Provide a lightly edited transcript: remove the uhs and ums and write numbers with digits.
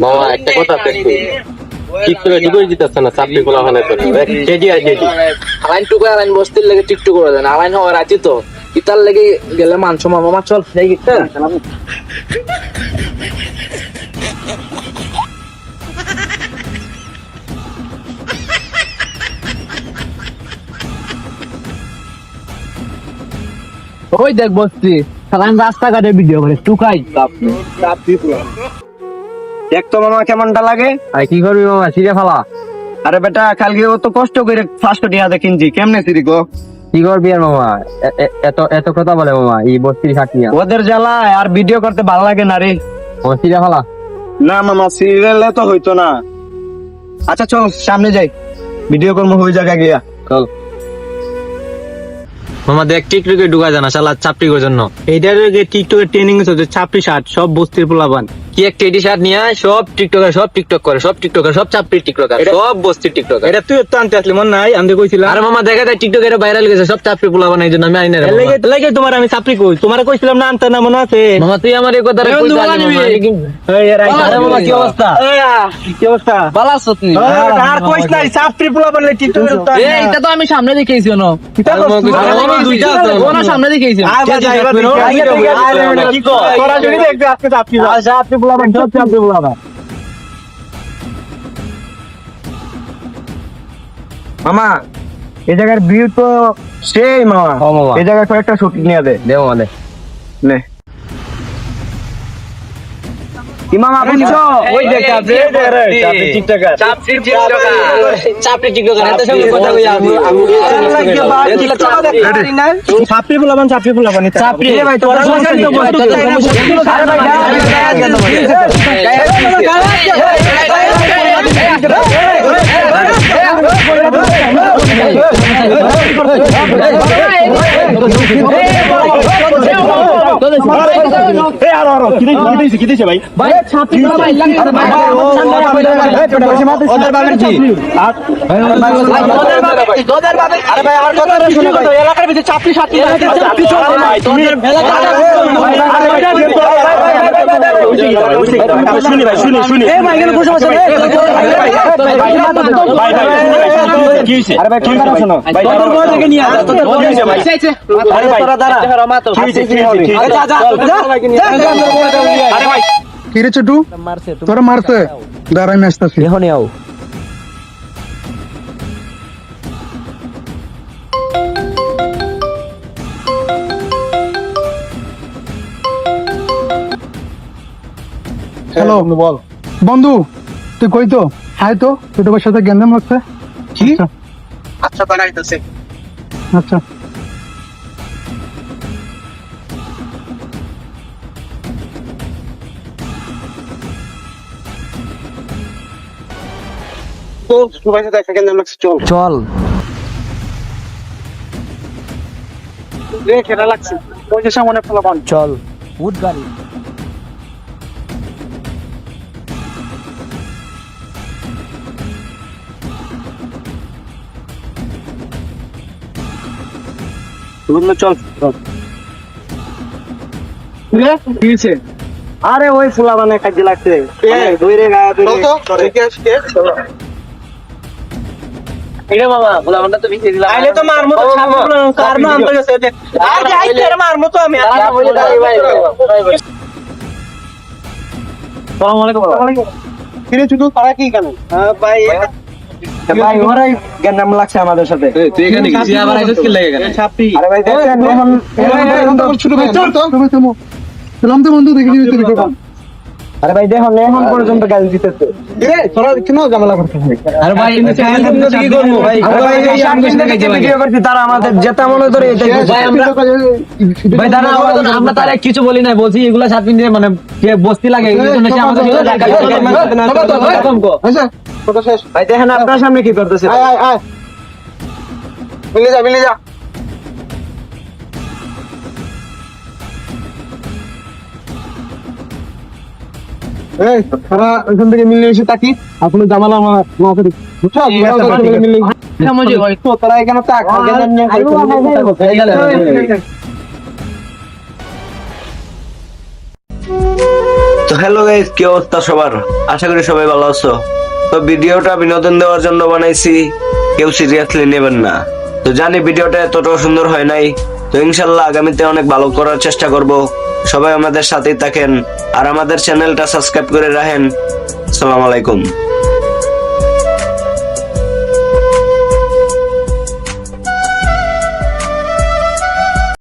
মামা একটা কথা দেখছি টিকটকে ঢুকে দিতেছে না চাকরি খোলা হয় না তো কেজি আর কেজি আলাইন টুকু আলাইন বস্তির লেগে টিকটক করে দেন আলাইন হওয়ার আছি তো ইতার লেগে গেলে মানছো মামা চল যাই গিয়ে ওই দেখ বস্তি সালাম রাস্তাঘাটে ভিডিও করে টুকাই দেখ তো মামা কেমনটা লাগে। আর কি করবি মামা সিরে ফালা আরে বেটা কালকে অত কষ্ট করে ফার্স্ট টিয়াতে কিনছি কেমনে সিরি গো। কি করবি আর মামা এত এত কথা বলে মামা এই বস্তির হাট নিয়ে ওদের জ্বালায় আর ভিডিও করতে ভালো লাগে না রে। ও সিরে ফালা না মামা সিরিয়ালে তো হইতো না। আচ্ছা চল সামনে যাই ভিডিও করবো ওই জায়গায় গিয়া। চল মামা দেখ টিকটকে ঢুকা জানা শালা চাপড়ি করার জন্য এইটার টিকটকের ট্রেনিং হচ্ছে চাপড়ি শার্ট সব বস্তির পোলাপান কি এক টেডি শার্ট নিয়ে সব টিকটকার সব টিকটক করে সব টিকটকার সব চাপড়ি টিকটকার সব বস্তির টিকটকার এটা তুই তো আনতে আসলি মনে নাই আমি তো কইছিলাম আর মামা দেখা যায় টিকটক এটা ভাইরাল গেছে সব চাপড়ি পোলাপান এই জন্য আমি আইনা রে মামা। লাগে তোমার আমি চাপড়ি কই তোমার কইছিলাম না আনতে না মনে আছে মামা তুই আমার এই কথা এই বন্ধু, বলা নিবি? আরে মামা কি অবস্থা কি অবস্থা ভালো আছো তুমি আর কইছ নাই চাপড়ি পোলাপান টিকটকের এই এটা তো আমি সামনে দেখেছি না দুইটা আছে ওনা সামনে দেখেছি কি কর সরাসরি দেখতে আজকে চাপড়ি চাপড়ি পোলাপান সব চাপড়ি পোলাপান মামা এই জায়গার ভিউ তো সেই মামা। ও মামা। এই জায়গায় কয়েকটা শুটিং নিয়ে দে দেও মানে নে কি মামা বুঝছো ওই দেখ চাপড়ি চাপড়ি টিকটকার চাপড়ি টিকটকার এত সঙ্গে কথা কই আমি চাপড়ি পোলাপান চাপড়ি পোলাপান চাপড়ি এ ভাই তোরা সমস্যা তো বস্তু আরে ভাই ভাই ছাপড়ি ভাই এলাকার ভিতরে চাপড়ি সাথী শুনি ভাই শুনি শুনি আরে ভাই কোন কথা শোনো ভাই থেকে নিয়ে আসো আরে ভাই তোরা দাঁড়া আরে ভাই কি রে ছোটু তোরা মারছে দাঁড়া আমি আসতেছি এখন আও হ্যালো বল বন্ধু তুই কই তো হাই তো ছোট ভাইয়ের সাথে গেন্দাম লাগছে কি আচ্ছা বানাইতেছে আচ্ছা তো সবাই সাথে একটা কেন লাগছে চল চল রে খেলা লাগছে ওই যে সামনে ফলাবান চল উঠ গাড়ি চল কিছে আরে ওই ফুলাবানে কাজে লাগছে দইরে গায়া এটা মামা গোলামটা তো ভিজে দিলাম আইলে তো মারমু তো কার নাম তো গেছে আর যাই তেরে মারমু তো আমি আসসালামু আলাইকুম কিরে ছোট তারা কি কেন ভাই ভাই ওরাই গেন্দাম লাগছে আমাদের সাথে তুই এখানে কি আবার আইছিস কি লাগে এখানে ছাপড়ি আরে ভাই দেখেন এখন ছোট ভাই চল তো থামো সালাম তো বন্ধু দেখে দিবি তুই আরে ভাই দেখো এখন পর্যন্ত গালি দিতেছে তোরা কেন ঝামেলা করছিস আরে ভাই কি করব ভাই আরে ভাই এই সামনে থেকে ভিডিও করছি তারা আমাদের যেটা মনে করে এটাই ভাই আমরা ভাই দাঁড়া আমরা তার কিছু বলি না বলছি এগুলা সাত মিনিট মানে যে বস্তি লাগে এই জন্য সে আমাদের সাথে দেখা আচ্ছা কথা শেষ ভাই দেখেন আপনার সামনে কি করতেছে আয় আয় আয় মিলে যা এই তারা ওইখান থেকে মিলে এসে তাকি আপনি জামালা মাকে বুঝছো মিলে তো তারা এখানে তাক আগে তো হ্যালো গাইস, কি অবস্থা সবার? আশা করি সবাই ভালো আছো। তো ভিডিওটা বিনোদন দেওয়ার জন্য বানাইছি, কেউ সিরিয়াসলি নেবেন না। তো জানি ভিডিওটা এতটাও সুন্দর হয় নাই, তো ইনশাল্লাহ আগামীতে অনেক ভালো করার চেষ্টা করব। সবাই আমাদের সাথেই থাকেন আর আমাদের চ্যানেলটা সাবস্ক্রাইব করে রাখেন। আসসালামু আলাইকুম।